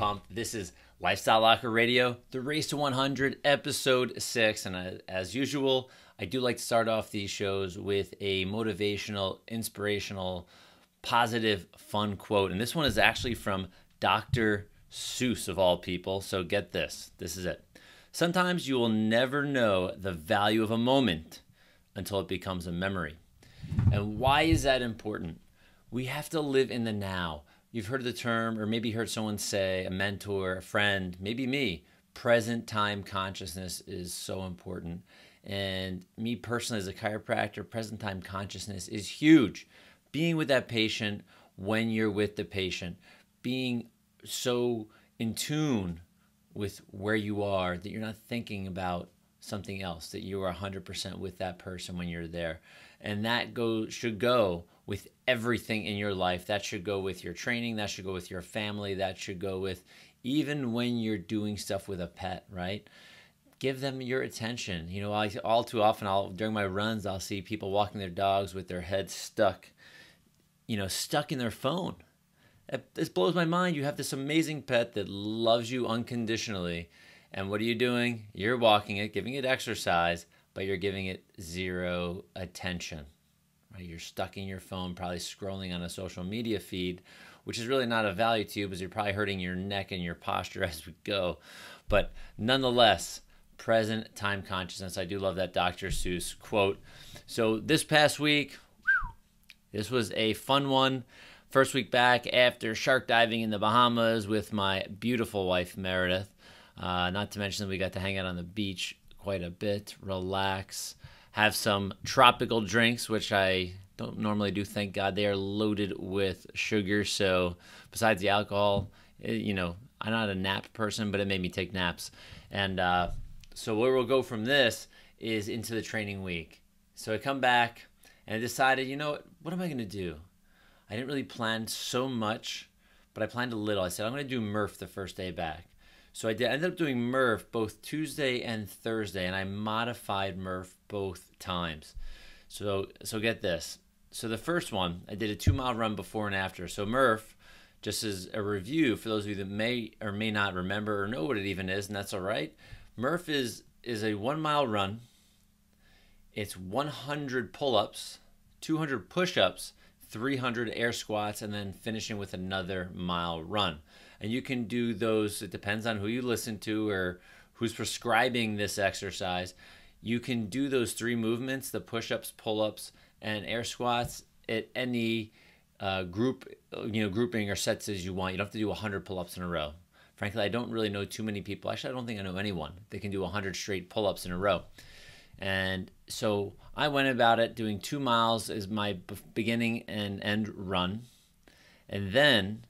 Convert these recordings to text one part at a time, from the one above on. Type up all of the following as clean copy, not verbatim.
pumped. This is Lifestyle Locker Radio, the Race to 100, episode 6. And as usual, I do like to start off these shows with a motivational, inspirational, positive, fun quote. And this one is actually from Dr. Seuss, of all people. So get this. This is it. Sometimes you will never know the value of a moment until it becomes a memory. And why is that important? We have to live in the now. You've heard the term, or maybe heard someone say, a mentor, a friend, maybe me, present time consciousness is so important. And me personally as a chiropractor, present time consciousness is huge. Being with that patient when you're with the patient, being so in tune with where you are that you're not thinking about something else, that you are 100% with that person when you're there. And that should go with everything in your life. That should go with your training. That should go with your family. That should go with even when you're doing stuff with a pet, right? Give them your attention. You know, all too often, during my runs, I'll see people walking their dogs with their heads stuck in their phone. This blows my mind. You have this amazing pet that loves you unconditionally. And what are you doing? You're walking it, giving it exercise, but you're giving it zero attention. Right? You're stuck in your phone, probably scrolling on a social media feed, which is really not of value to you because you're probably hurting your neck and your posture as we go. But nonetheless, present time consciousness. I do love that Dr. Seuss quote. So this past week, this was a fun one. First week back after shark diving in the Bahamas with my beautiful wife, Meredith. Not to mention that we got to hang out on the beach quite a bit, relax, have some tropical drinks, which I don't normally do. Thank God they are loaded with sugar. So besides the alcohol, I'm not a nap person, but it made me take naps. And so where we'll go from this is into the training week. So I come back and I decided, what am I going to do? I didn't really plan so much, but I planned a little. I said, I'm going to do Murph the first day back. So I ended up doing Murph both Tuesday and Thursday, and I modified Murph both times. So get this. So the first one, I did a 2-mile run before and after. So Murph, just as a review for those of you that may or may not remember or know what it even is, and that's all right. Murph is a 1-mile run. It's 100 pull-ups, 200 push-ups, 300 air squats, and then finishing with another mile run. And you can do those, it depends on who you listen to or who's prescribing this exercise. You can do those 3 movements, the push-ups, pull-ups, and air squats at any grouping or sets as you want. You don't have to do 100 pull-ups in a row. Frankly, I don't really know too many people. Actually, I don't think I know anyone that can do 100 straight pull-ups in a row. And so I went about it doing 2 miles as my beginning and end run. And then,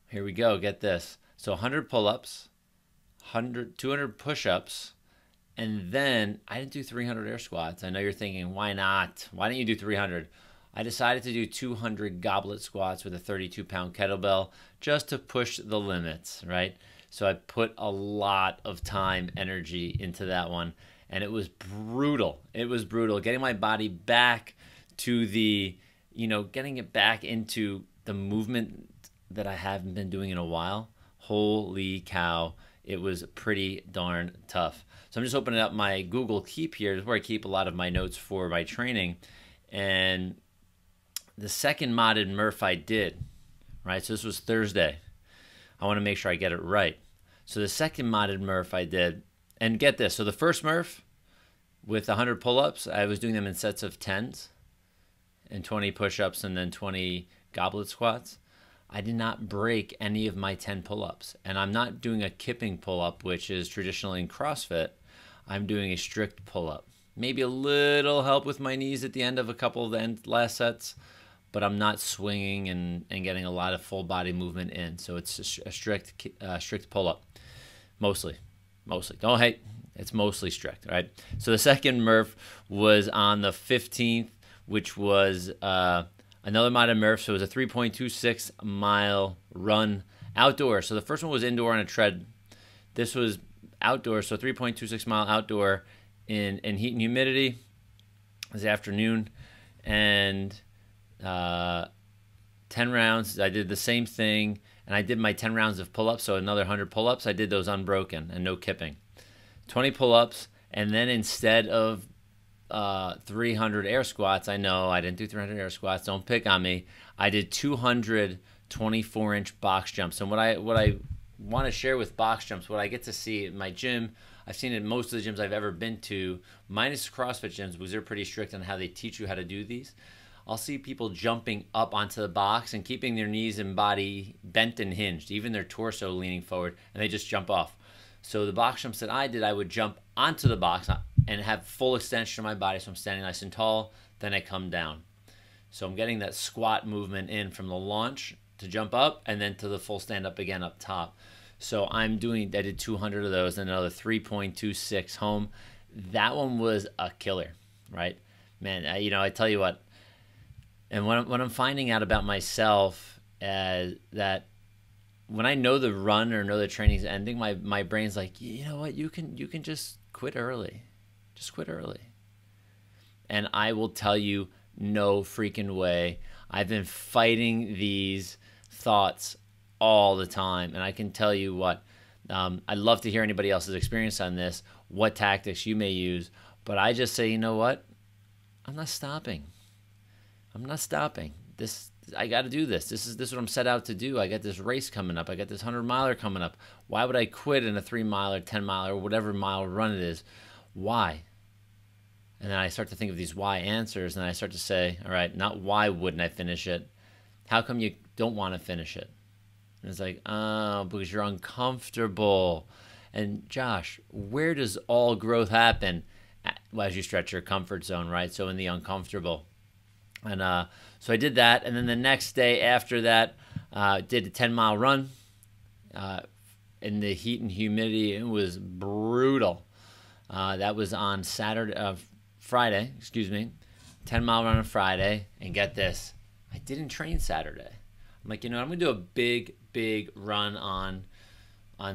here we go, get this. So 100 pull-ups, 200 push-ups, and then I didn't do 300 air squats. I know you're thinking, why not? Why didn't you do 300? I decided to do 200 goblet squats with a 32-pound kettlebell just to push the limits, right? So I put a lot of time, energy into that one. And it was brutal. It was brutal. Getting my body back to getting it back into the movement that I haven't been doing in a while. Holy cow. It was pretty darn tough. So I'm just opening up my Google Keep here. This is where I keep a lot of my notes for my training. And the second modded Murph I did, right? So this was Thursday. I want to make sure I get it right. So the second modded Murph I did, and get this, so the first Murph with 100 pull-ups, I was doing them in sets of 10s and 20 push-ups and then 20 goblet squats. I did not break any of my 10 pull-ups. And I'm not doing a kipping pull-up, which is traditionally in CrossFit. I'm doing a strict pull-up. Maybe a little help with my knees at the end of a couple of the last sets, but I'm not swinging and getting a lot of full body movement in. So it's a strict pull-up, mostly. Don't hate. It's mostly strict, right? So the second Murph was on the 15th, which was another modded Murph. So it was a 3.26 mile run outdoor. So the first one was indoor on a tread. This was outdoor, so 3.26 mile outdoor in heat and humidity. This afternoon, and 10 rounds. I did the same thing and I did my 10 rounds of pull-ups, so another 100 pull-ups. I did those unbroken and no kipping. 20 pull-ups, and then instead of 300 air squats, I know I didn't do 300 air squats, don't pick on me. I did 200 24-inch box jumps. And what I want to share with box jumps, what I get to see in my gym, I've seen it in most of the gyms I've ever been to, minus CrossFit gyms, because they're pretty strict on how they teach you how to do these. I'll see people jumping up onto the box and keeping their knees and body bent and hinged, even their torso leaning forward, and they just jump off. So the box jumps that I did, I would jump onto the box and have full extension of my body, so I'm standing nice and tall, then I come down. So I'm getting that squat movement in from the launch to jump up and then to the full stand up again up top. So I did 200 of those and another 3.26 home. That one was a killer, right? Man, I tell you what, and what I'm finding out about myself that when I know the run or know the training's ending, my brain's like, you know what, you can just quit early. Just quit early. And I will tell you, no freaking way. I've been fighting these thoughts all the time, and I can tell you what, I'd love to hear anybody else's experience on this, what tactics you may use, but I just say, you know what, I'm not stopping. I got to do this. This is what I'm set out to do. I got this race coming up. I got this 100-miler coming up. Why would I quit in a 3-miler, 10-miler, or whatever mile run it is? Why? And then I start to think of these why answers, and I start to say, all right, not why wouldn't I finish it? How come you don't want to finish it? And it's like, oh, because you're uncomfortable. And Josh, where does all growth happen? Well, as you stretch your comfort zone, right? So in the uncomfortable. And so I did that. And then the next day after that, did a 10-mile run. In the heat and humidity, it was brutal. That was on Friday, 10-mile run on Friday. And get this, I didn't train Saturday. I'm like, I'm going to do a big run on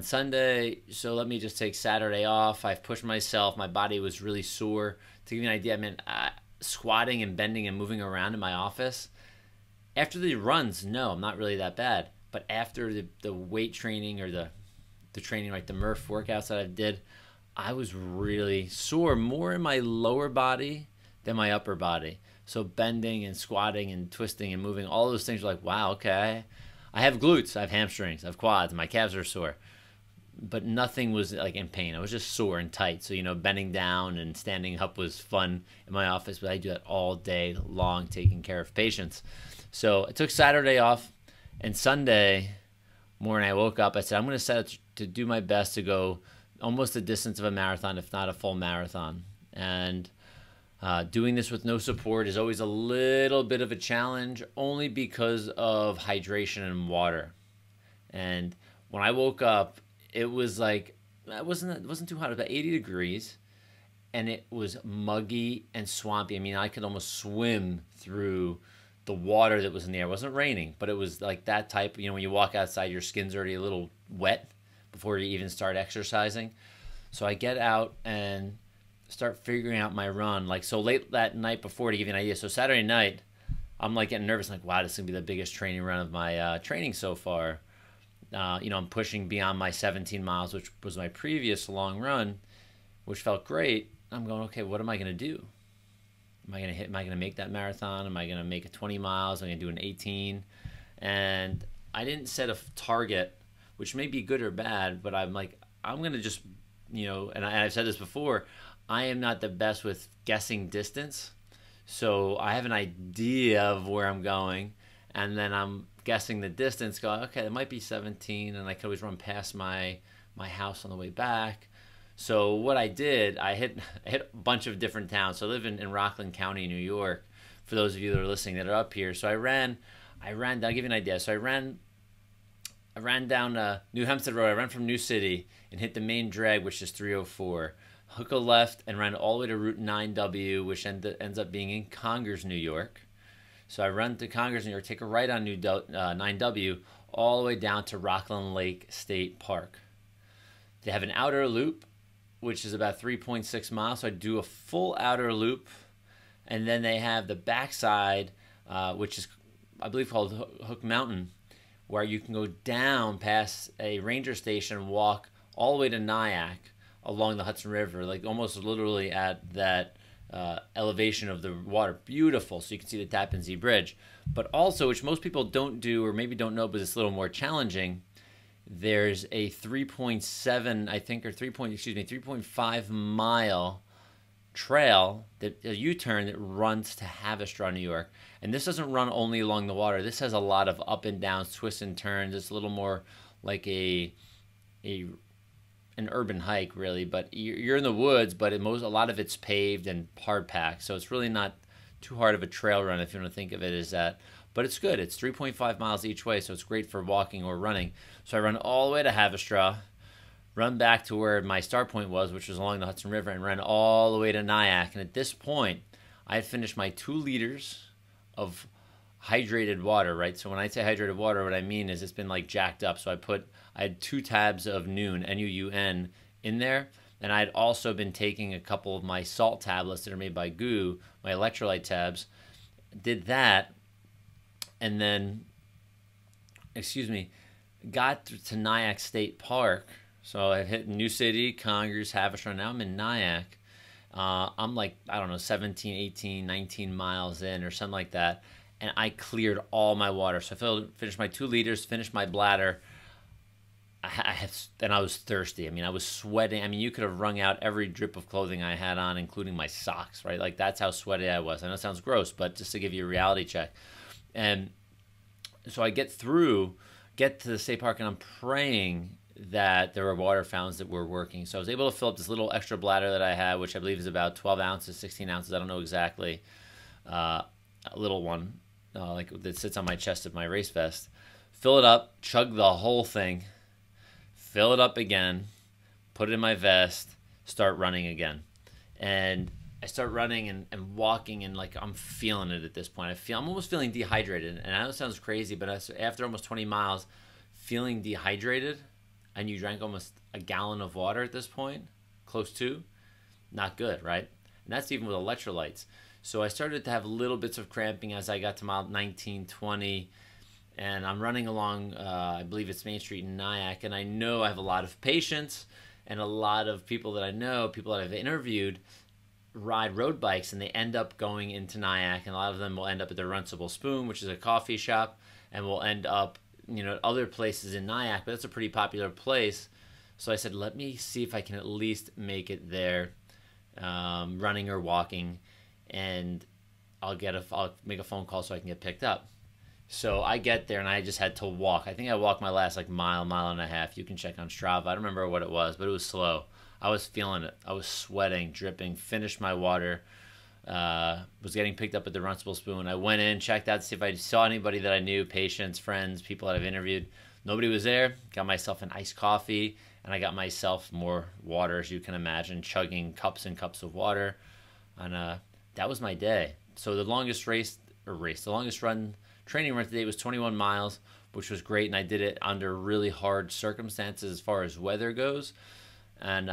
Sunday, so let me just take Saturday off. I've pushed myself. My body was really sore. To give you an idea, I mean, squatting and bending and moving around in my office. After the runs, no, I'm not really that bad. But after the weight training or the training, like the Murph workouts that I did, I was really sore, more in my lower body than my upper body. So bending and squatting and twisting and moving, all those things are like, wow, okay. I have glutes, I have hamstrings, I have quads, my calves are sore. But nothing was like in pain. I was just sore and tight. So, bending down and standing up was fun in my office, but I do that all day long, taking care of patients. So I took Saturday off, and Sunday morning I woke up. I said, I'm going to set out to do my best to go almost the distance of a marathon, if not a full marathon. And doing this with no support is always a little bit of a challenge, only because of hydration and water. And when I woke up, it was like, it wasn't too hot, it was about 80 degrees, and it was muggy and swampy. I mean, I could almost swim through the water that was in the air. It wasn't raining, but it was like that type, when you walk outside, your skin's already a little wet before you even start exercising. So I get out and start figuring out my run. Like, so late that night before, to give you an idea. So Saturday night, I'm like getting nervous, like, wow, this is gonna be the biggest training run of my training so far. I'm pushing beyond my 17 miles, which was my previous long run, which felt great. I'm going, okay, what am I gonna do? Am I gonna make that marathon? Am I gonna make it 20 miles? Am I gonna do an 18? And I didn't set a target, which may be good or bad, but I'm like, I'm gonna just, and I've said this before, I am not the best with guessing distance. So I have an idea of where I'm going, and then I'm guessing the distance, going, okay, it might be 17, and I could always run past my house on the way back. So what I did, I hit a bunch of different towns. So I live in Rockland County, New York, for those of you that are listening that are up here. So I ran, I'll give you an idea. So I ran down New Hempstead Road. I ran from New City and hit the main drag, which is 304. Hook a left and ran all the way to Route 9W, which ends up being in Congers, New York. So I run to Congers, New York, take a right on 9W, all the way down to Rockland Lake State Park. They have an outer loop, which is about 3.6 miles. So I do a full outer loop. And then they have the backside, which is, I believe, called Hook Mountain, where you can go down past a ranger station and walk all the way to Nyack along the Hudson River, like almost literally at that elevation of the water. Beautiful. So you can see the Tappan Zee Bridge. But also, which most people don't do or maybe don't know, but it's a little more challenging, there's a 3.7, I think, or 3.5 mile trail, that a U-turn that runs to Haverstraw, New York. And this doesn't run only along the water. This has a lot of up and downs, twists and turns. It's a little more like an urban hike, really. But you're in the woods, but a lot of it's paved and hard packed. So it's really not too hard of a trail run if you want to think of it as that. But it's good. It's 3.5 miles each way, so it's great for walking or running. So I run all the way to Haverstraw, run back to where my start point was, which was along the Hudson River, and ran all the way to Nyack. And at this point, I had finished my 2 liters of hydrated water, right? So when I say hydrated water, what I mean is it's been like jacked up. So I had 2 tabs of Nuun, N-U-U-N, in there. And I had also been taking a couple of my salt tablets that are made by GU, my electrolyte tabs. Did that, and then, got to Nyack State Park. So I hit New City, Congers, Haverstraw. Now I'm in Nyack. I'm like, I don't know, 17, 18, 19 miles in or something like that. And I cleared all my water. So I finished my 2 liters, finished my bladder. And I was thirsty. I mean, I was sweating. I mean, you could have wrung out every drip of clothing I had on, including my socks, right? Like, that's how sweaty I was. I know it sounds gross, but just to give you a reality check. And so I get to the state park, and I'm praying that there were water fountains that were working. So I was able to fill up this little extra bladder that I had, which I believe is about 12 ounces, 16 ounces. I don't know exactly. A little one, like that sits on my chest of my race vest. Fill it up, chug the whole thing, fill it up again, put it in my vest, start running again. And I start running and walking, and like I'm feeling it at this point. I'm almost feeling dehydrated. And I know it sounds crazy, but after almost 20 miles, feeling dehydrated, and you drank almost a gallon of water at this point, close to, not good, right? And that's even with electrolytes. So I started to have little bits of cramping as I got to mile 19, 20, and I'm running along, I believe it's Main Street in Nyack, and I know I have a lot of patients and a lot of people that I know, people that I've interviewed, ride road bikes, and they end up going into Nyack, and a lot of them will end up at the Runcible Spoon, which is a coffee shop, and will end up, other places in Nyack, but that's a pretty popular place. So I said, let me see if I can at least make it there, running or walking, and I'll make a phone call so I can get picked up. So I get there, and I just had to walk. I think I walked my last mile and a half. You can check on Strava. I don't remember what it was, but it was slow. I was feeling it. I was sweating, dripping, finished my water, was getting picked up at the Runcible Spoon. I went in, checked out to see if I saw anybody that I knew, patients, friends, people that I've interviewed. Nobody was there. Got myself an iced coffee, and I got myself more water, as you can imagine, chugging cups and cups of water. And that was my day. So the longest training run today was 21 miles, which was great, and I did it under really hard circumstances as far as weather goes. And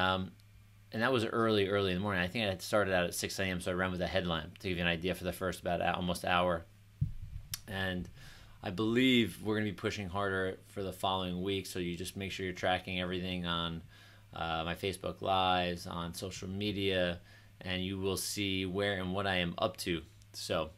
that was early in the morning. I think I had started out at 6 a.m., so I ran with a headlamp to give you an idea for the first about almost hour. And I believe we're going to be pushing harder for the following week, so you just make sure you're tracking everything on my Facebook Lives, on social media, and you will see where and what I am up to. So, all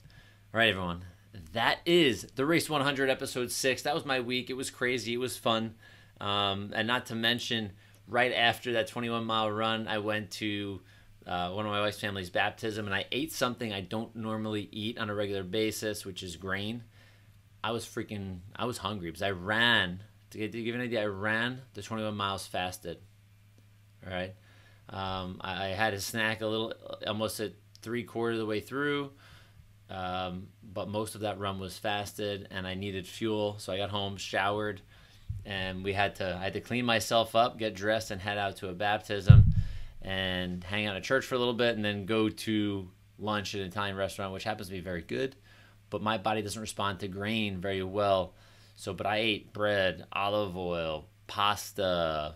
right, everyone. That is the Race 100 episode 6. That was my week. It was crazy. It was fun. And not to mention, right after that 21-mile run, I went to one of my wife's family's baptism, and I ate something I don't normally eat on a regular basis, which is grain. I was hungry because I ran. To give you an idea, I ran the 21 miles fasted. All right. I had a snack almost at 3/4 of the way through. But most of that run was fasted, and I needed fuel. So I got home, showered, and I had to clean myself up, get dressed, and head out to a baptism and hang out at church for a little bit, and then go to lunch at an Italian restaurant, which happens to be very good. But my body doesn't respond to grain very well. But I ate bread, olive oil, pasta.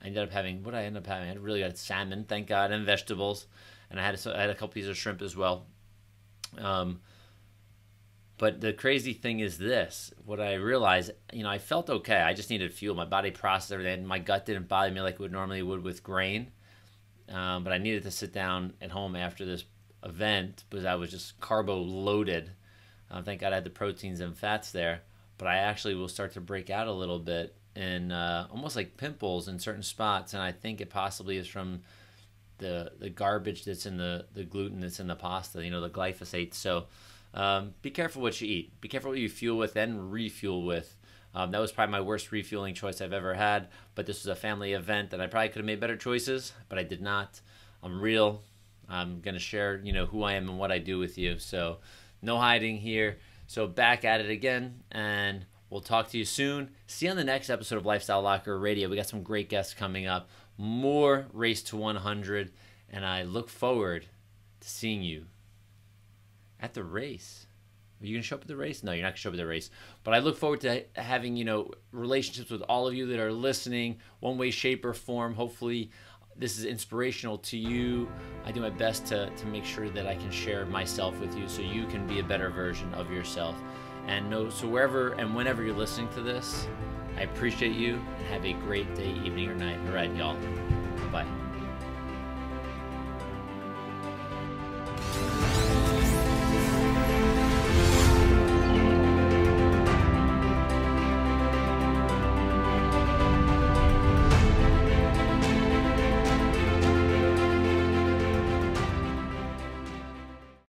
I ended up having, I had really good salmon, thank God, and vegetables. And I had a couple pieces of shrimp as well. But But the crazy thing is this: what I realized, I felt okay. I just needed fuel. My body processed everything. My gut didn't bother me like it would normally would with grain. But I needed to sit down at home after this event because I was just carbo loaded. Thank God I had the proteins and fats there. But I actually will start to break out a little bit and almost like pimples in certain spots. And I think it possibly is from the garbage that's in the gluten that's in the pasta, the glyphosate. So be careful what you eat. Be careful what you fuel with and refuel with. That was probably my worst refueling choice I've ever had. But this was a family event, and I probably could have made better choices, but I did not. I'm real. I'm going to share, who I am and what I do with you. So no hiding here. So back at it again, and we'll talk to you soon. See you on the next episode of Lifestyle Locker Radio. We got some great guests coming up. More Race to 100, and I look forward to seeing you at the race. Are you going to show up at the race? No, you're not going to show up at the race. But I look forward to having, relationships with all of you that are listening, one way, shape, or form. Hopefully this is inspirational to you. I do my best to make sure that I can share myself with you so you can be a better version of yourself. And so wherever and whenever you're listening to this, I appreciate you, and have a great day, evening, or night. All right, y'all. Bye.